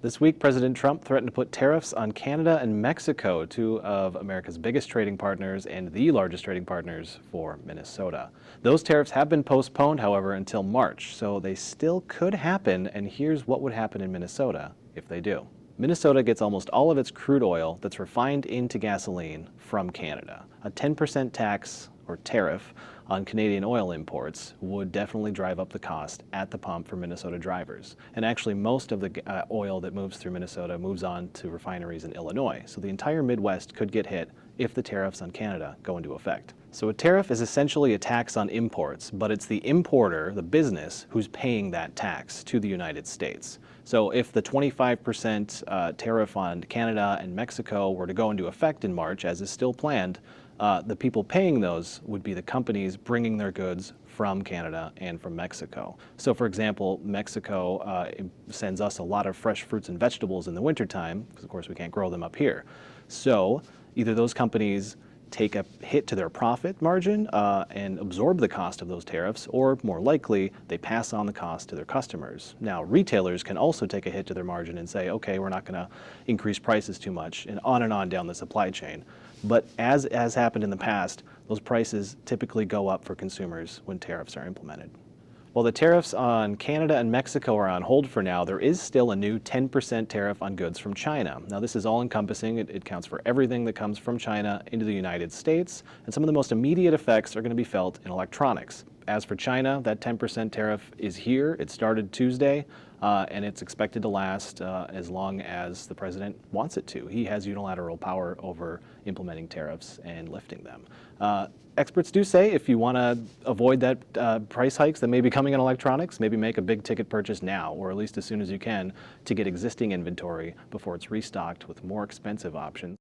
This week, President Trump threatened to put tariffs on Canada and Mexico, two of America's biggest trading partners and the largest trading partners for Minnesota. Those tariffs have been postponed, however, until March, so they still could happen, and here's what would happen in Minnesota if they do. Minnesota gets almost all of its crude oil that's refined into gasoline from Canada. A 10% tax or tariff on Canadian oil imports would definitely drive up the cost at the pump for Minnesota drivers. And actually most of the oil that moves through Minnesota moves on to refineries in Illinois. So the entire Midwest could get hit if the tariffs on Canada go into effect. So a tariff is essentially a tax on imports, but it's the importer, the business, who's paying that tax to the United States. So if the 25% tariff on Canada and Mexico were to go into effect in March, as is still planned, the people paying those would be the companies bringing their goods from Canada and from Mexico. So for example, Mexico sends us a lot of fresh fruits and vegetables in the wintertime, because of course we can't grow them up here. So either those companies take a hit to their profit margin and absorb the cost of those tariffs, or more likely, they pass on the cost to their customers. Now, retailers can also take a hit to their margin and say, okay, we're not going to increase prices too much, and on down the supply chain. But as has happened in the past, those prices typically go up for consumers when tariffs are implemented. While the tariffs on Canada and Mexico are on hold for now, there is still a new 10% tariff on goods from China. Now this is all-encompassing. It counts for everything that comes from China into the United States, and some of the most immediate effects are going to be felt in electronics. As for China, that 10% tariff is here. It started Tuesday, and it's expected to last as long as the president wants it to. He has unilateral power over implementing tariffs and lifting them. Experts do say if you want to avoid that price hikes that may be coming in electronics, maybe make a big ticket purchase now, or at least as soon as you can, to get existing inventory before it's restocked with more expensive options.